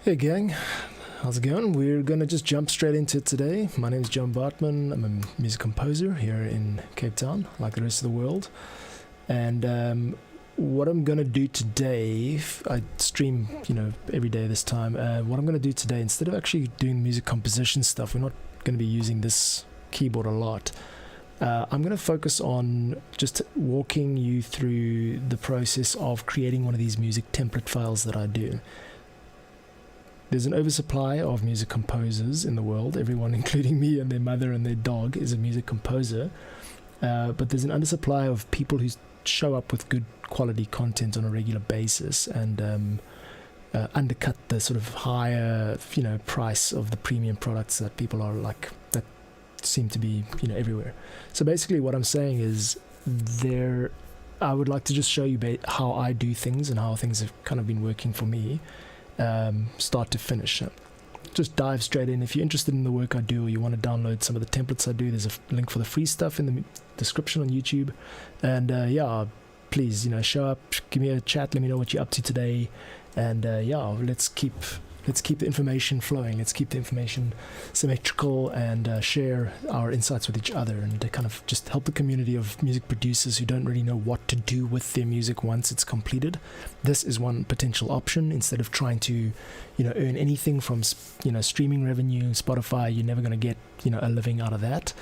Hey gang, how's it going? We're gonna just jump straight into it today. My name is John Bartman. I'm a music composer here in Cape Town, like the rest of the world. And what I'm gonna do today, I stream, every day this time. What I'm gonna do today, instead of actually doing music composition stuff, we're not gonna be using this keyboard a lot. I'm going to focus on just walking you through the process of creating one of these music template files that I do. There's an oversupply of music composers in the world. Everyone, including me and their mother and their dog, is a music composer. But there's an undersupply of people who show up with good quality content on a regular basis and undercut the sort of higher, price of the premium products that people are like, that seem to be, everywhere. So basically what I'm saying is I would like to just show you how I do things and how things have kind of been working for me. Start to finish. Just dive straight in. If you're interested in the work I do or you want to download some of the templates I do, there's a link for the free stuff in the description on YouTube. And please, show up, give me a chat, let me know what you're up to today. And let's keep the information flowing. Let's keep the information symmetrical and share our insights with each other and to kind of just help the community of music producers who don't really know what to do with their music once it's completed. This is one potential option. Instead of trying to, earn anything from, streaming revenue, Spotify, you're never going to get, a living out of that.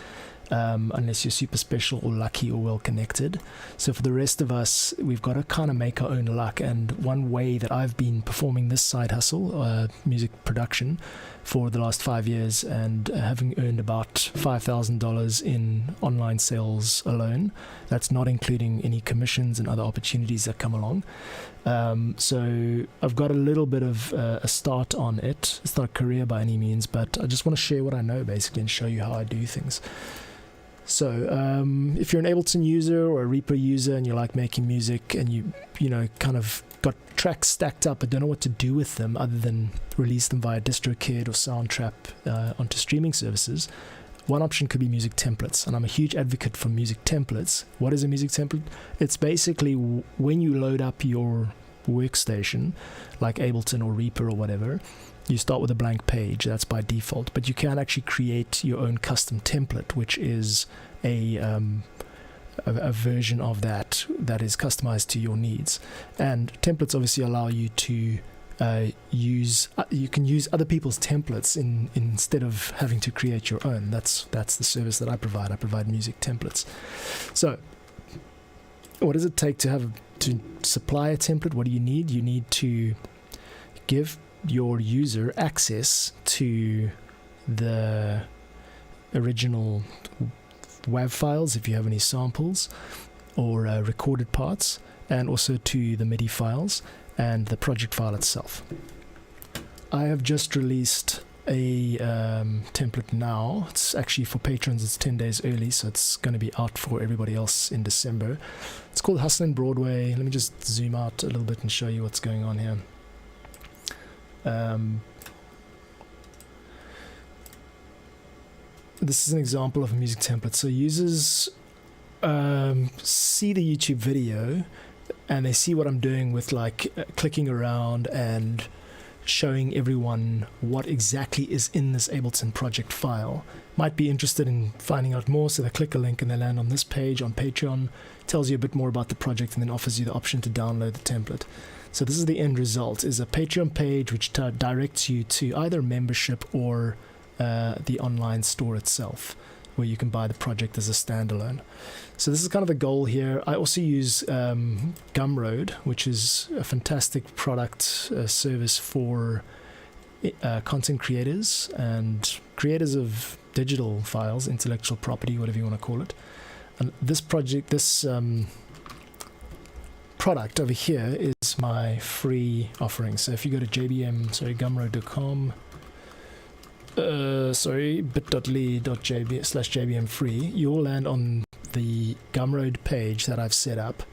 Unless you're super special or lucky or well connected. So for the rest of us, we've got to kind of make our own luck. And one way that I've been performing this side hustle, music production, for the last 5 years, and having earned about $5,000 in online sales alone. That's not including any commissions and other opportunities that come along. So I've got a little bit of a start on it. It's not a career by any means, but I just want to share what I know basically and show you how I do things. So if you're an Ableton user or a Reaper user and you like making music and you kind of got tracks stacked up but don't know what to do with them other than release them via DistroKid or Soundtrap onto streaming services, one option could be music templates. And I'm a huge advocate for music templates. What is a music template? It's basically when you load up your workstation like Ableton or Reaper or whatever, you start with a blank page. That's by default, but you can actually create your own custom template, which is a version of that is customized to your needs. And templates obviously allow you to you can use other people's templates instead of having to create your own. That's the service that I provide. I provide music templates. So what does it take to supply a template? What do you need? You need to give your user access to the original WAV files if you have any samples or recorded parts, and also to the MIDI files and the project file itself. I have just released a template now. It's actually for patrons, it's 10 days early, so it's going to be out for everybody else in December. It's called Hustlin' Broadway. Let me just zoom out a little bit and show you what's going on here. This is an example of a music template. So users see the YouTube video and they see what I'm doing with clicking around and showing everyone what exactly is in this Ableton project file. Might be interested in finding out more, so they click a link and they land on this page on Patron. Tells you a bit more about the project and then offers you the option to download the template. So this is the end result, is a Patreon page which directs you to either membership or the online store itself, where you can buy the project as a standalone. So this is kind of the goal here. I also use Gumroad, which is a fantastic product service for content creators and creators of digital files, intellectual property, whatever you want to call it. And this product over here is my free offering. So if you go to gumroad.com, bit.ly/jbm free, you'll land on the Gumroad page that I've set up,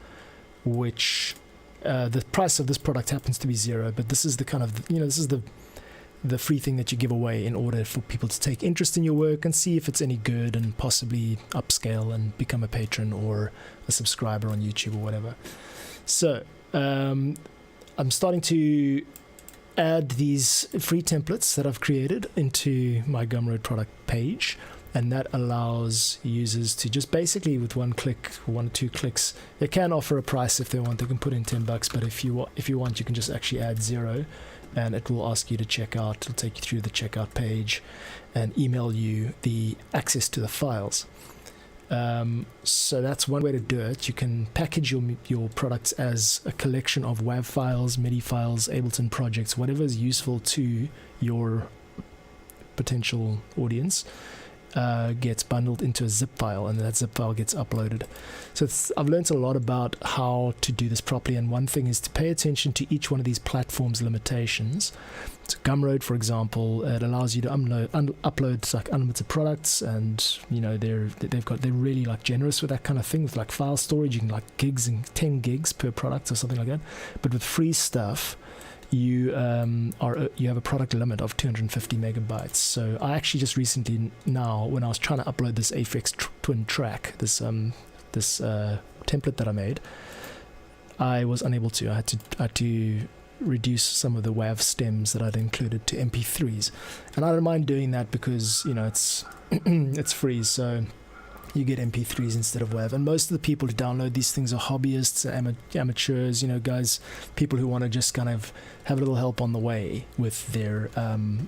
which the price of this product happens to be $0, but this is the kind of, this is the free thing that you give away in order for people to take interest in your work and see if it's any good and possibly upscale and become a patron or a subscriber on YouTube or whatever. So I'm starting to add these free templates that I've created into my Gumroad product page, and that allows users to just basically with one click, 1 or 2 clicks, they can offer a price if they want. They can put in $10, but if you want, you can just actually add 0, and it will ask you to check out. It'll take you through the checkout page and email you the access to the files. So that's one way to do it. You can package your products as a collection of WAV files, MIDI files, Ableton projects, whatever is useful to your potential audience. Gets bundled into a zip file, and that zip file gets uploaded. So I've learned a lot about how to do this properly, and one thing is to pay attention to each one of these platforms' limitations. So Gumroad, for example, it allows you to upload like unlimited products, and they're really like generous with that kind of thing. With like file storage, you can like 10 gigs per product or something like that. But with free stuff, you have a product limit of 250 megabytes. So I actually just recently, now when I was trying to upload this Aphex Twin track, this template that I made, I was unable to. I had to reduce some of the WAV stems that I'd included to MP3s, and I don't mind doing that because it's it's free, so you get MP3s instead of WAV. And most of the people who download these things are hobbyists, amateurs, guys, people who want to just kind of have a little help on the way with their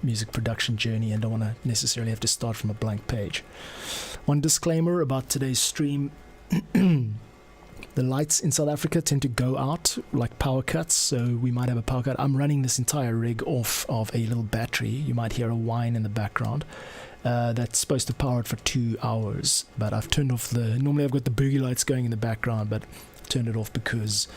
music production journey and don't want to necessarily have to start from a blank page. One disclaimer about today's stream: the lights in South Africa tend to go out like power cuts, so we might have a power cut. I'm running this entire rig off of a little battery. You might hear a whine in the background. That's supposed to power it for 2 hours, but I've turned off normally I've got the boogie lights going in the background, but I turned it off because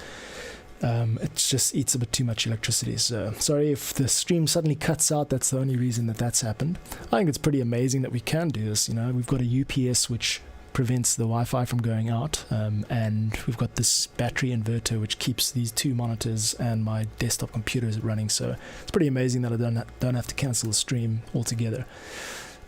it just eats a bit too much electricity. So sorry if the stream suddenly cuts out. That's the only reason that's happened. I think it's pretty amazing that we can do this. We've got a UPS which prevents the Wi-Fi from going out, and we've got this battery inverter which keeps these 2 monitors and my desktop computers running. So it's pretty amazing that I don't have to cancel the stream altogether.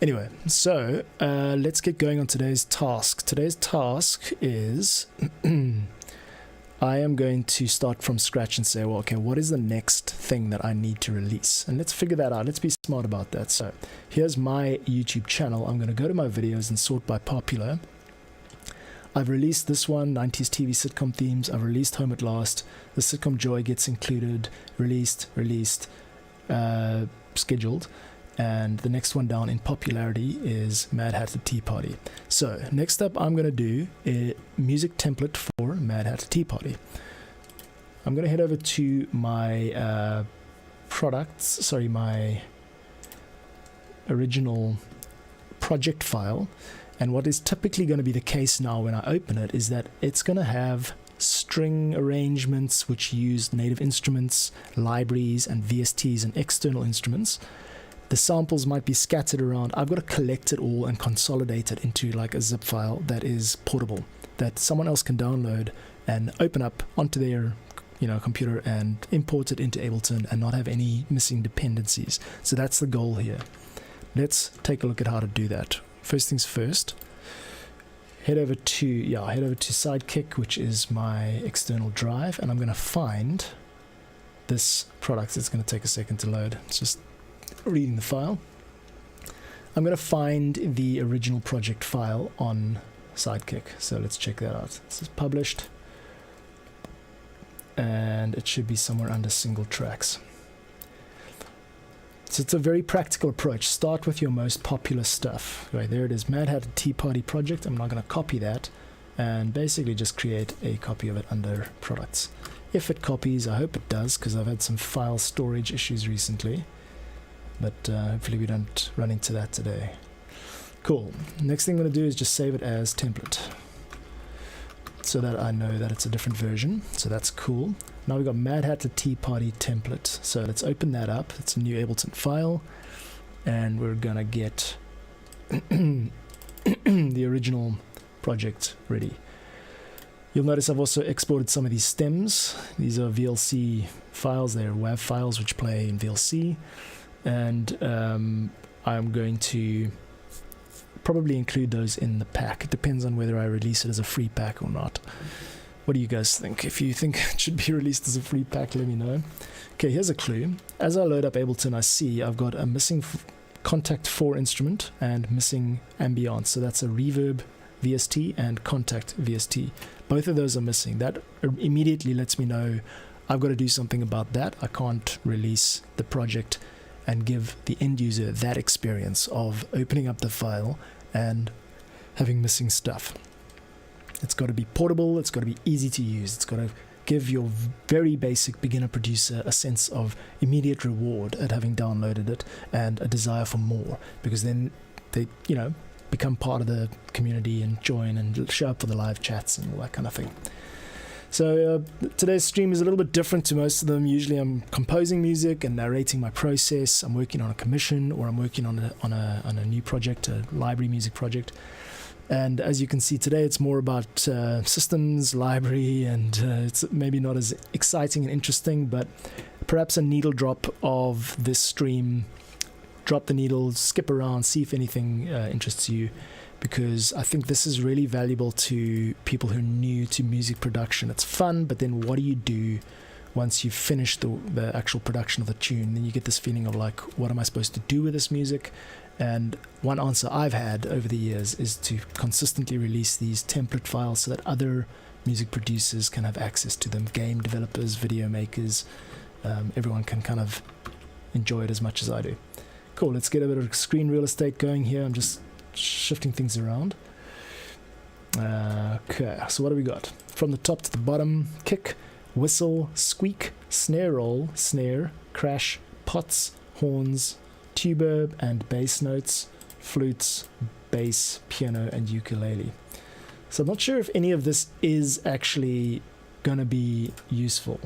Anyway, so let's get going on today's task. Today's task is I am going to start from scratch and say, well, okay, what is the next thing that I need to release? And let's figure that out. Let's be smart about that. So here's my YouTube channel. I'm going to go to my videos and sort by popular. I've released this one, 90s TV sitcom themes. I've released Home at Last. The sitcom Joy gets included, released, scheduled. And the next one down in popularity is Mad Hatter Tea Party. So next up, I'm going to do a music template for Mad Hatter Tea Party. I'm going to head over to my my original project file. And what is typically going to be the case now when I open it is that it's going to have string arrangements which use native instruments, libraries, and VSTs and external instruments. The samples might be scattered around. I've got to collect it all and consolidate it into like a zip file that is portable, that someone else can download and open up onto their computer and import it into Ableton and not have any missing dependencies. So that's the goal here. Let's take a look at how to do that. First things first, head over to Sidekick, which is my external drive, and I'm going to find this product. It's going to take a second to load. It's just reading the file. I'm going to find the original project file on Sidekick, so let's check that out. This is published, and it should be somewhere under single tracks. So it's a very practical approach. Start with your most popular stuff. Right, there it is, Mad Hatter Tea Party project. I'm not going to copy that and basically just create a copy of it under products. If it copies, I hope it does, because I've had some file storage issues recently. But hopefully we don't run into that today. Cool. Next thing I'm going to do is just save it as template, so that I know that it's a different version. So that's cool. Now we've got Mad Hatter Tea Party template. So let's open that up. It's a new Ableton file, and we're going to get the original project ready. You'll notice I've also exported some of these stems. These are VLC files. They're WAV files which play in VLC. And I'm going to probably include those in the pack. It depends on whether I release it as a free pack or not. What do you guys think? If you think it should be released as a free pack, let me know. Okay, here's a clue. As I load up Ableton, I see I've got a missing Contact 4 instrument and missing ambiance. So that's a reverb VST and contact VST. Both of those are missing. That immediately lets me know I've got to do something about that. I can't release the project and give the end user that experience of opening up the file and having missing stuff. It's got to be portable, it's got to be easy to use, it's got to give your very basic beginner producer a sense of immediate reward at having downloaded it and a desire for more, because then they, you know, become part of the community and join and show up for the live chats and all that kind of thing. So today's stream is a little bit different to most of them. Usually I'm composing music and narrating my process. I'm working on a commission, or I'm working on a new project, a library music project. And as you can see today, it's more about systems, library, and it's maybe not as exciting and interesting, but perhaps a needle drop of this stream. Drop the needle, skip around, see if anything interests you, because I think this is really valuable to people who are new to music production. It's fun, but then what do you do once you've finished the actual production of the tune? Then you get this feeling of like, what am I supposed to do with this music? And one answer I've had over the years is to consistently release these template files so that other music producers can have access to them, game developers, video makers, everyone can kind of enjoy it as much as I do. Cool, let's get a bit of screen real estate going here. I'm just shifting things around. Okay, so what do we got? From the top to the bottom: kick, whistle, squeak, snare roll, snare, crash, pots, horns, tuba and bass notes, flutes, bass, piano, and ukulele. So I'm not sure if any of this is actually gonna be useful,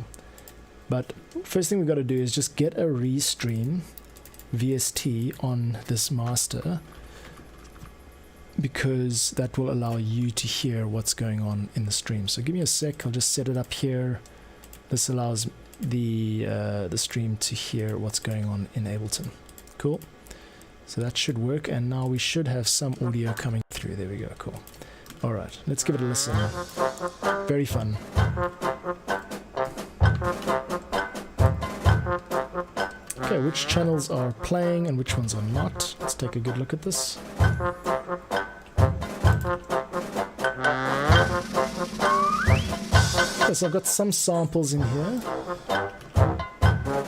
but first thing we've got to do is just get a restream VST on this master, because that will allow you to hear what's going on in the stream. So give me a sec, I'll just set it up here. This allows the stream to hear what's going on in Ableton. Cool. So that should work, and now we should have some audio coming through. There we go. Cool. Alright, let's give it a listen. Very fun. Okay, which channels are playing and which ones are not? Let's take a good look at this. Okay, so I've got some samples in here,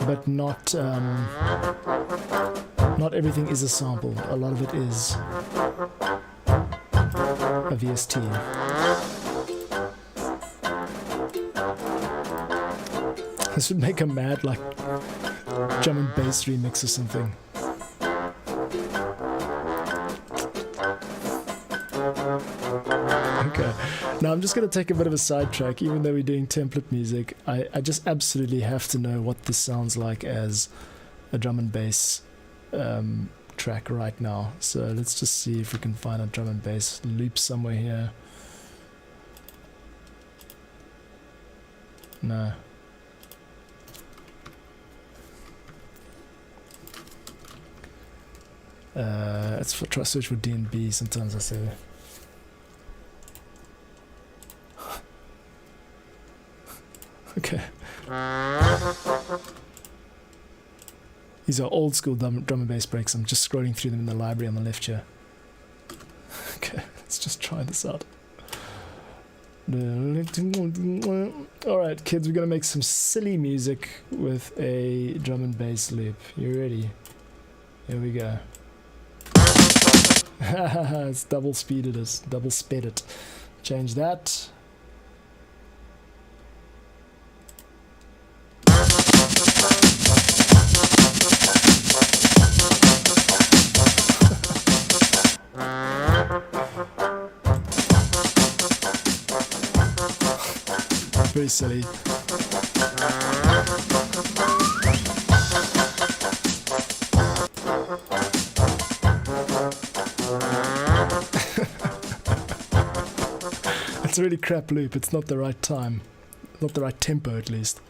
but not everything is a sample. A lot of it is a VST. This would make a mad, like, drum and bass remix or something. Okay, now I'm just going to take a bit of a sidetrack. Even though we're doing template music, I just absolutely have to know what this sounds like as a drum and bass track right now. So let's just see if we can find a drum and bass loop somewhere here. No. Let's try search for D&B. Sometimes I say okay. These are old school drum and bass breaks. I'm just scrolling through them in the library on the left here. Okay, let's just try this out. Alright kids, we're gonna make some silly music with a drum and bass loop. You ready? Here we go. It's double speeded us, double sped it. Change that. Very silly. It's a really crap loop. It's not the right time. Not the right tempo, at least.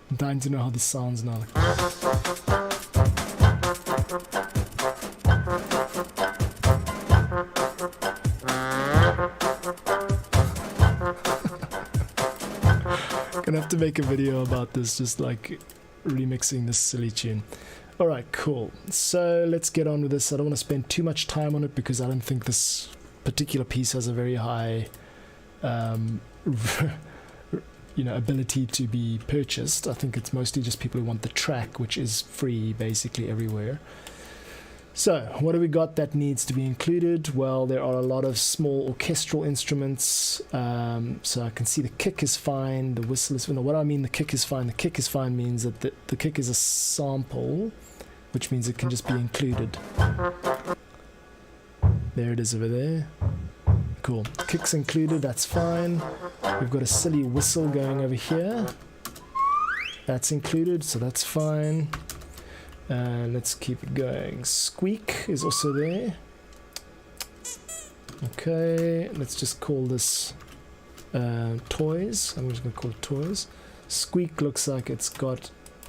I'm dying to know how this sounds now. gonna have to make a video about this, just like remixing this silly tune. Alright, cool. So let's get on with this. I don't want to spend too much time on it because I don't think this particular piece has a very high ability to be purchased. I think it's mostly just people who want the track, which is free basically everywhere. So what do we got that needs to be included? Well, there are a lot of small orchestral instruments. So I can see the kick is fine, the whistle is... No, what I mean the kick is fine. The kick is fine means that the kick is a sample, which means it can just be included. There it is over there. Cool. Kick's included, that's fine. We've got a silly whistle going over here. That's included, so that's fine. Let's keep it going. Squeak is also there. Okay, let's just call this toys. I'm just going to call it toys. Squeak looks like it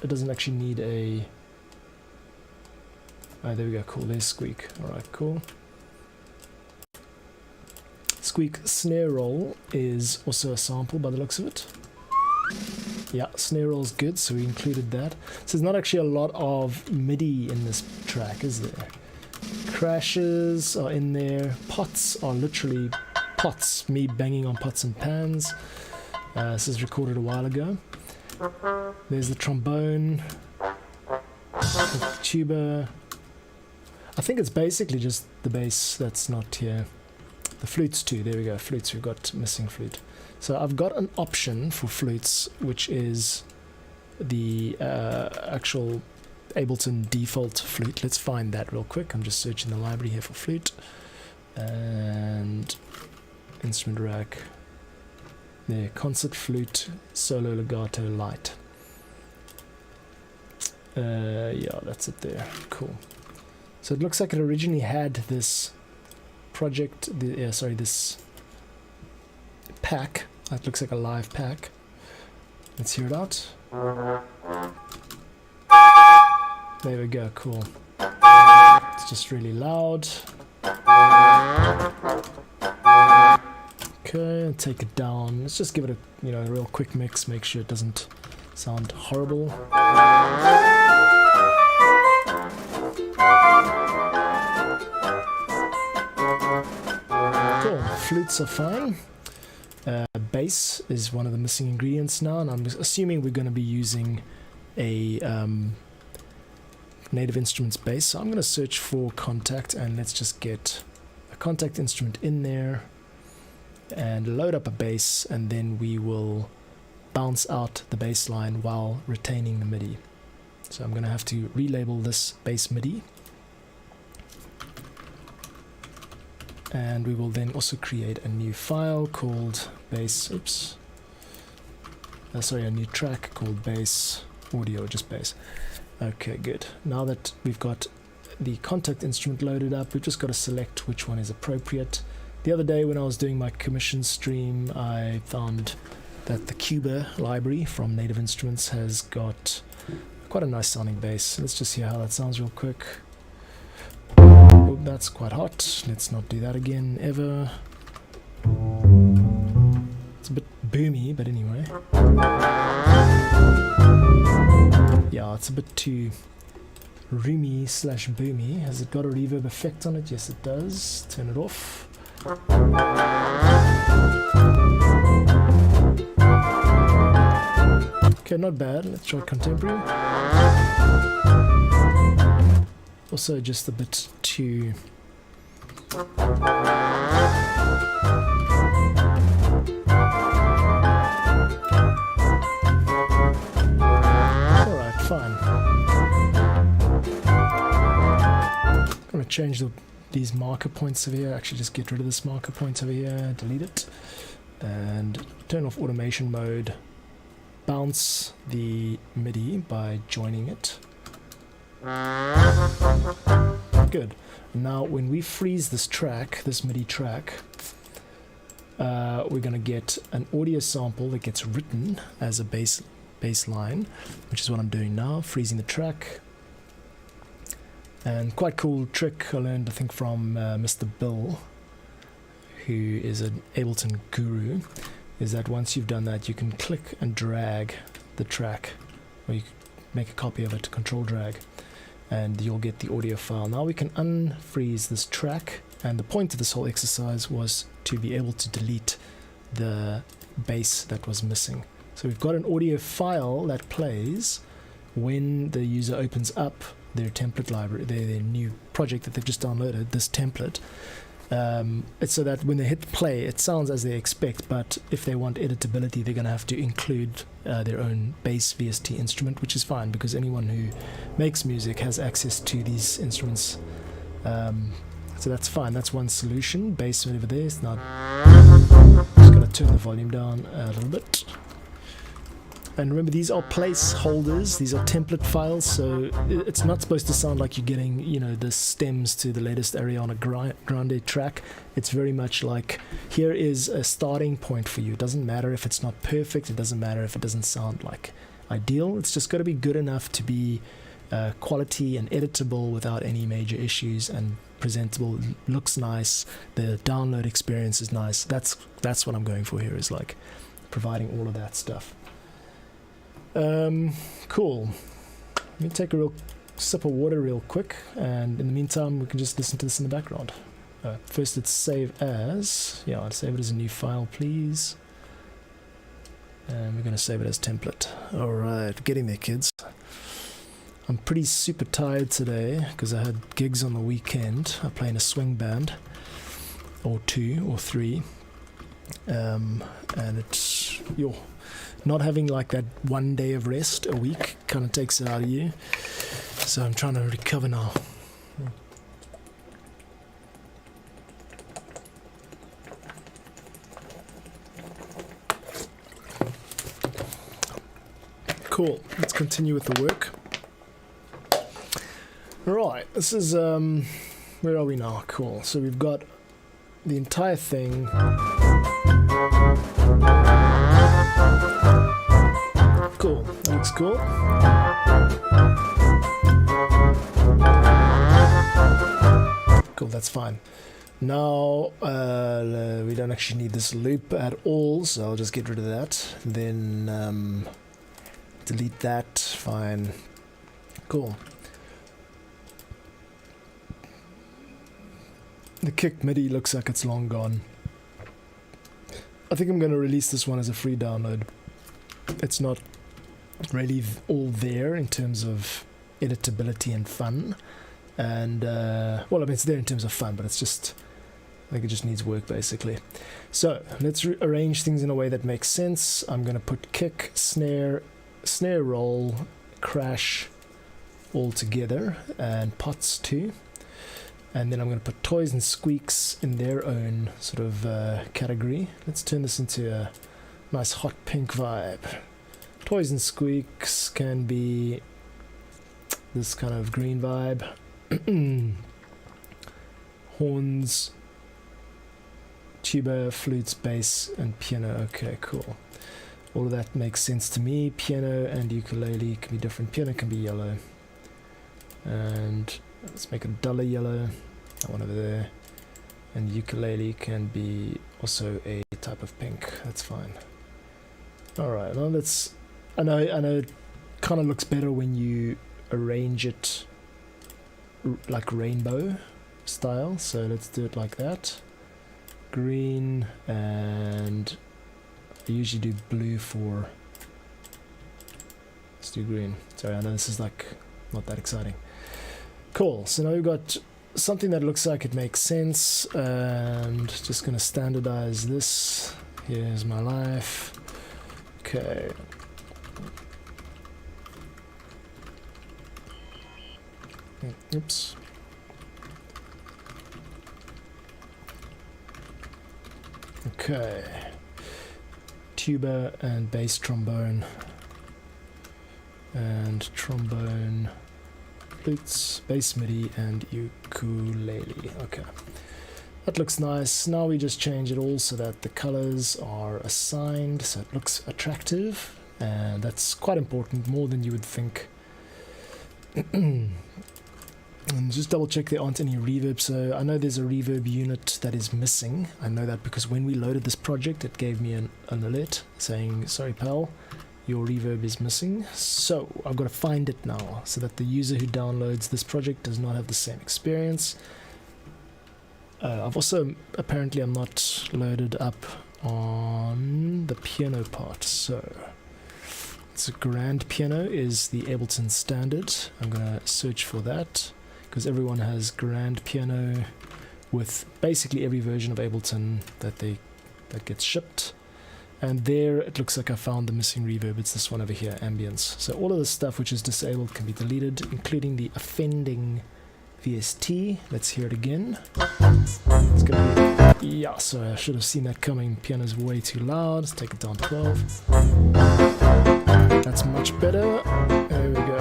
doesn't actually need a... Oh, there we go, cool, there's squeak. Alright, cool. Squeak snare roll is also a sample by the looks of it. Yeah, snare roll's good, so we included that. So there's not actually a lot of MIDI in this track, is there? Crashes are in there. Pots are literally pots. Me banging on pots and pans. This is recorded a while ago. There's the trombone. The tuba. I think it's basically just the bass that's not here. The flutes too, there we go, flutes, we've got missing flute. So I've got an option for flutes, which is the actual Ableton default flute. Let's find that real quick. I'm just searching the library here for flute. And instrument rack. There, concert flute, solo legato light. Yeah, that's it there, cool. So it looks like it originally had this project, this pack. That looks like a live pack. Let's hear it out. There we go, cool. It's just really loud. Okay, take it down. Let's just give it a a real quick mix, make sure it doesn't sound horrible. Cool, flutes are fine. Bass is one of the missing ingredients now, and I'm assuming we're going to be using a Native Instruments bass. So I'm going to search for contact, and let's just get a contact instrument in there and load up a bass, and then we will bounce out the bass line while retaining the MIDI. So I'm going to have to relabel this bass MIDI. And we will then also create a new file called bass, a new track called bass audio, just bass. Okay, good. Now that we've got the contact instrument loaded up, we've just got to select which one is appropriate. The other day when I was doing my commission stream, I found that the Cuba library from Native Instruments has got quite a nice sounding bass. Let's just hear how that sounds real quick. Oh, that's quite hot. Let's not do that again, ever. It's a bit boomy, but anyway. Yeah, it's a bit too roomy / boomy. Has it got a reverb effect on it? Yes, it does. Turn it off. Okay, not bad. Let's try contemporary. Also just a bit too... Alright, fine. I'm gonna change these marker points over here. Actually just get rid of this marker point over here, delete it, and turn off automation mode. Bounce the MIDI by joining it. Good. Now when we freeze this track, this MIDI track, we're going to get an audio sample that gets written as a bass line, which is what I'm doing now, freezing the track. And quite cool trick I learned, I think, from Mr. Bill, who is an Ableton guru. is that once you've done that, you can click and drag the track, or you can make a copy of it, control drag, and you'll get the audio file. Now we can unfreeze this track, and the point of this whole exercise was to be able to delete the bass that was missing. So we've got an audio file that plays when the user opens up their template library, their new project that they've just downloaded, this template. It's so that when they hit play, it sounds as they expect, but if they want editability, they're going to have to include their own bass VST instrument, which is fine because anyone who makes music has access to these instruments. So that's fine. That's one solution. Bass over there is not. Just going to turn the volume down a little bit. And remember, these are placeholders, these are template files, so it's not supposed to sound like you're getting, you know, the stems to the latest Ariana Grande track. It's very much like, here is a starting point for you. It doesn't matter if it's not perfect, it doesn't matter if it doesn't sound like ideal. It's just got to be good enough to be quality and editable without any major issues, and presentable, looks nice, the download experience is nice. That's what I'm going for here, is like providing all of that stuff. Cool. Let me take a real sip of water real quick, and in the meantime we can just listen to this in the background. First let's save as, yeah, I'll save it as a new file please, and we're going to save it as template. Alright, getting there kids. I'm pretty super tired today because I had gigs on the weekend. I play in a swing band, or 2 or 3, and it's, not having like that one day of rest a week kind of takes it out of you. So I'm trying to recover now. Cool, let's continue with the work. Right, this is, where are we now? Cool, so we've got the entire thing. Cool, that looks cool. Cool, that's fine. Now, we don't actually need this loop at all, so I'll just get rid of that. Then, delete that, fine. Cool. The kick MIDI looks like it's long gone. I think I'm going to release this one as a free download. It's not really all there in terms of editability and fun, and well, I mean, it's there in terms of fun, but it's just, I think it just needs work basically. So let's arrange things in a way that makes sense. I'm going to put kick, snare roll, crash all together, and pots too, and then I'm going to put toys and squeaks in their own sort of category. Let's turn this into a nice hot pink vibe. Toys and squeaks can be this kind of green vibe. Horns, tuba, flutes, bass, and piano. Okay, cool. All of that makes sense to me. Piano and ukulele can be different. Piano can be yellow. And let's make it duller yellow. That one over there. And ukulele can be also a type of pink. That's fine. Alright, now let's... I know it kind of looks better when you arrange it like rainbow style, so let's do it like that. Green, and I usually do blue for... Let's do green. Sorry, I know this is like not that exciting. Cool, so now we've got something that looks like it makes sense, and just going to standardize this. Here's my life. Okay. Oops. Okay. Tuba and bass trombone. And trombone, flutes, bass MIDI, and ukulele. Okay. That looks nice. Now we just change it all so that the colors are assigned, so it looks attractive, and that's quite important, more than you would think. And just double check there aren't any reverb. So I know there's a reverb unit that is missing. I know that because when we loaded this project, it gave me an alert saying, sorry pal, your reverb is missing. So I've got to find it now so that the user who downloads this project does not have the same experience. I've also, apparently I'm not loaded up on the piano part. So it's a grand piano is the Ableton standard. I'm going to search for that, because everyone has grand piano with basically every version of Ableton that gets shipped. And there it looks like I found the missing reverb. It's this one over here, ambience. So all of the stuff which is disabled can be deleted, including the offending VST. Let's hear it again. It's gonna be, yeah, sorry, I should have seen that coming. Piano's way too loud. Let's take it down 12. That's much better. There we go.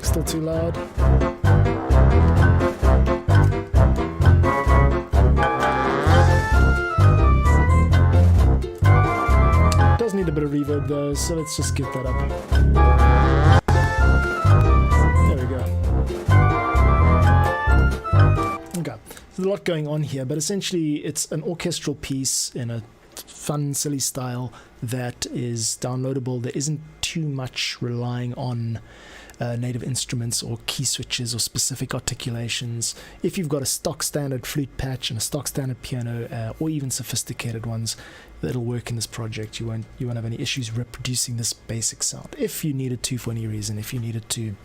Still too loud. Does need a bit of reverb though, so let's just get that up. There we go. Okay, there's a lot going on here, but essentially it's an orchestral piece in a fun, silly style that is downloadable. There isn't too much relying on native instruments or key switches or specific articulations. If you've got a stock standard flute patch and a stock standard piano, or even sophisticated ones, that'll work in this project. You won't have any issues reproducing this basic sound. If you needed to for any reason, if you needed to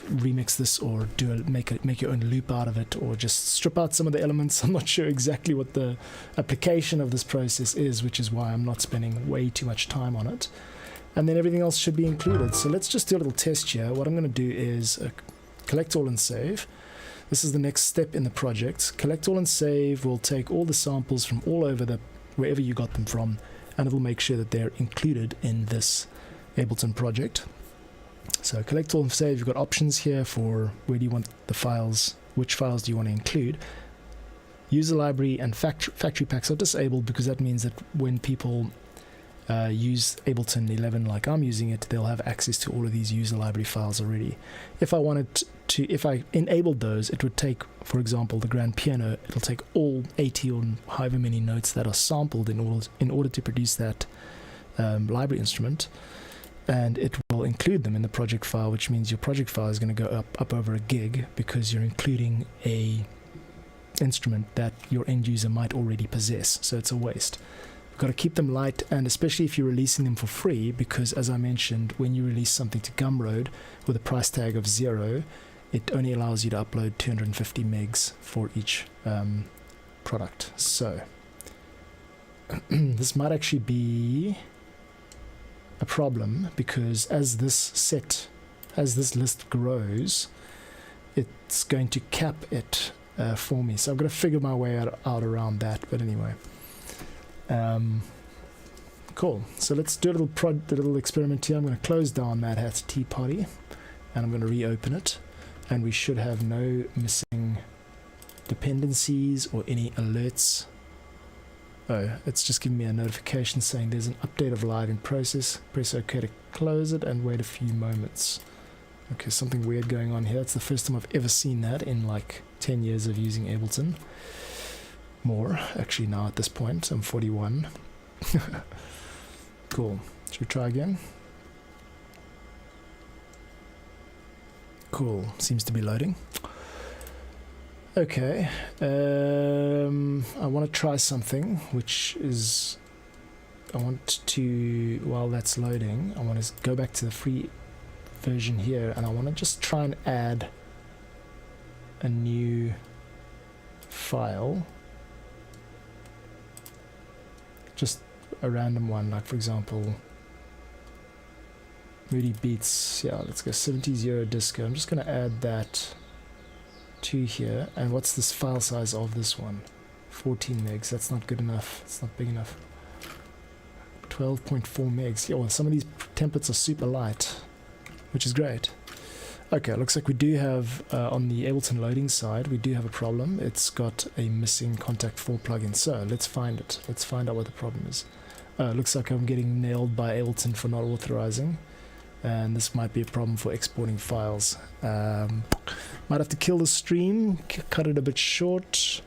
remix this or make your own loop out of it, or just strip out some of the elements. I'm not sure exactly what the application of this process is, which is why I'm not spending way too much time on it. And then everything else should be included. So let's just do a little test here. What I'm going to do is collect all and save. This is the next step in the project. Collect all and save will take all the samples from all over wherever you got them from, and it'll make sure that they're included in this Ableton project. So collect all and save, you've got options here for where do you want the files, which files do you want to include. User library and factory packs are disabled because that means that when people use Ableton 11 like I'm using it, they'll have access to all of these user library files already. If I enabled those, it would take, for example, the grand piano, it'll take all 80 or however many notes that are sampled in order to produce that library instrument, and it will include them in the project file, which means your project file is going to go up over a gig because you're including a instrument that your end user might already possess, so it's a waste. We've got to keep them light, and especially if you're releasing them for free, because as I mentioned, when you release something to Gumroad with a price tag of 0, it only allows you to upload 250 megs for each product. So this might actually be a problem, because as this list grows, it's going to cap it for me. So I've got to figure my way out around that. But anyway, cool. So let's do a little experiment here. I'm going to close down Mad Hat's Tea Party, and I'm going to reopen it, and we should have no missing dependencies or any alerts. Oh, it's just giving me a notification saying there's an update of live in process. Press OK to close it and wait a few moments. Okay, something weird going on here. It's the first time I've ever seen that in like 10 years of using Ableton. More, actually, now at this point. I'm 41. Cool. Should we try again? Cool. Seems to be loading. Okay, I want to try something, which is, while that's loading, I want to go back to the free version here, and I want to just try and add a new file, just a random one, like for example, Moody Beats, yeah, let's go 70s Euro Disco. I'm just going to add that to here. And what's this file size of this one? 14 megs. That's not good enough. It's not big enough. 12.4 megs. Yeah, well, some of these templates are super light, which is great. Okay, looks like we do have on the Ableton loading side, we do have a problem. It's got a missing Contact 4 plugin. So let's find it. Let's find out what the problem is. Looks like I'm getting nailed by Ableton for not authorizing. and this might be a problem for exporting files. Might have to kill the stream, cut it a bit short.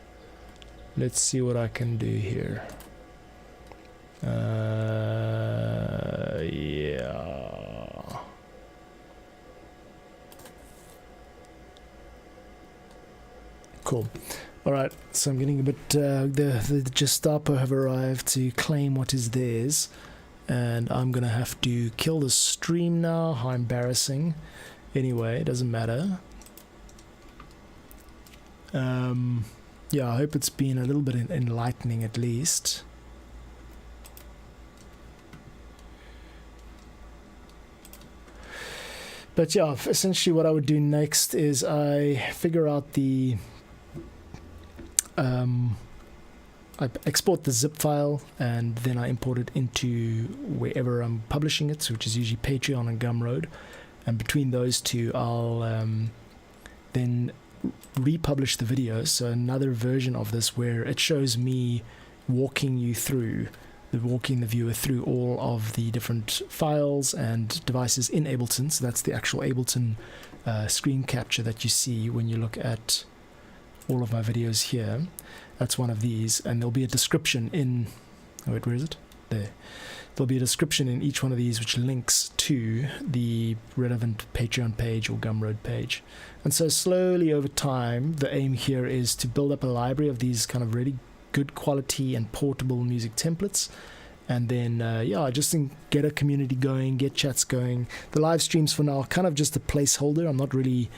Let's see what I can do here. Yeah. Cool. Alright, so I'm getting a bit, the Gestapo have arrived to claim what is theirs, and I'm gonna have to kill the stream now. How embarrassing. Anyway, it doesn't matter. Yeah, I hope it's been a little bit enlightening at least. But yeah, essentially what I would do next is I figure out the I export the zip file, and then I import it into wherever I'm publishing it, which is usually Patreon and Gumroad. And between those two, I'll then republish the video, so another version of this where it shows me walking the viewer through all of the different files and devices in Ableton. So that's the actual Ableton screen capture that you see when you look at all of my videos here. That's one of these, and there'll be a description in, wait, where is it? There. There'll be a description in each one of these which links to the relevant Patreon page or Gumroad page. And so slowly over time, the aim here is to build up a library of these kind of really good quality and portable music templates. And then, yeah, just get a community going, get chats going. The live streams for now are kind of just a placeholder. I'm not really,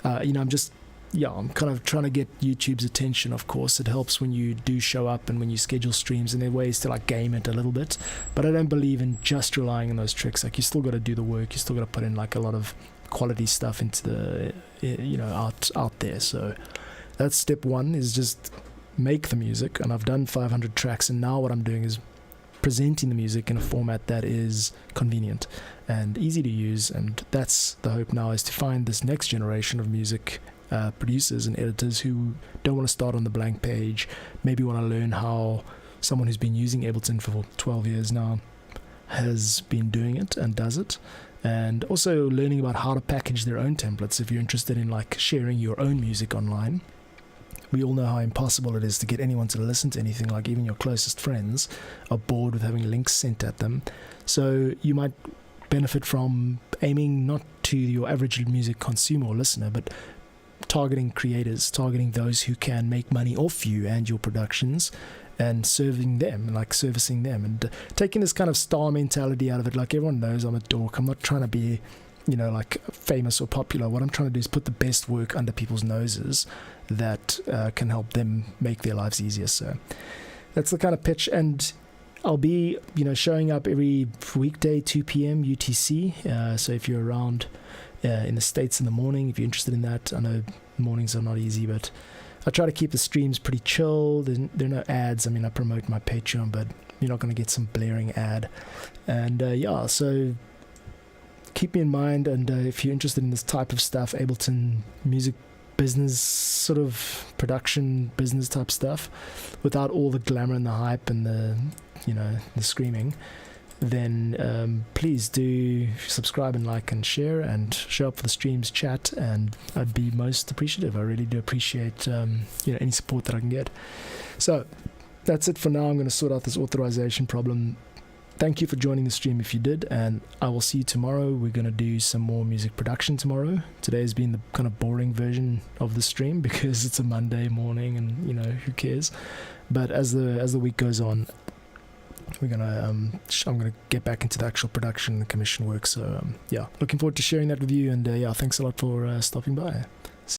I'm kind of trying to get YouTube's attention, of course. It helps when you do show up and when you schedule streams, and there are ways to like game it a little bit. But I don't believe in just relying on those tricks. Like, you still got to do the work. You still got to put in like a lot of quality stuff into the, out there. So that's step one, is just make the music. And I've done 500 tracks, and now what I'm doing is presenting the music in a format that is convenient and easy to use. And that's the hope now, is to find this next generation of music producers and editors who don't want to start on the blank page, maybe want to learn how someone who's been using Ableton for 12 years now has been doing it and does it, and also learning about how to package their own templates if you're interested in like sharing your own music online. We all know how impossible it is to get anyone to listen to anything. Like, even your closest friends are bored with having links sent at them. So you might benefit from aiming not to your average music consumer or listener, but targeting creators, targeting those who can make money off you and your productions, and serving them, like servicing them, and taking this kind of star mentality out of it. Like, everyone knows I'm a dork. I'm not trying to be, like famous or popular. What I'm trying to do is put the best work under people's noses that can help them make their lives easier. So that's the kind of pitch. And I'll be, showing up every weekday, 2 p.m. UTC. So if you're around in the States in the morning, if you're interested in that, I know mornings are not easy, but I try to keep the streams pretty chill. There are no ads. I mean, I promote my Patreon, but you're not going to get some blaring ad. And so keep me in mind. And if you're interested in this type of stuff, Ableton music business, sort of production business type stuff, without all the glamour and the hype and the screaming, then please do subscribe and like and share and show up for the streams, chat, and I'd be most appreciative. I really do appreciate any support that I can get. So that's it for now. I'm going to sort out this authorization problem. Thank you for joining the stream if you did, and I will see you tomorrow. We're going to do some more music production tomorrow. Today has been the kind of boring version of the stream because it's a Monday morning and who cares. But as the week goes on, we're gonna I'm gonna get back into the actual production and commission work. So looking forward to sharing that with you. And thanks a lot for stopping by.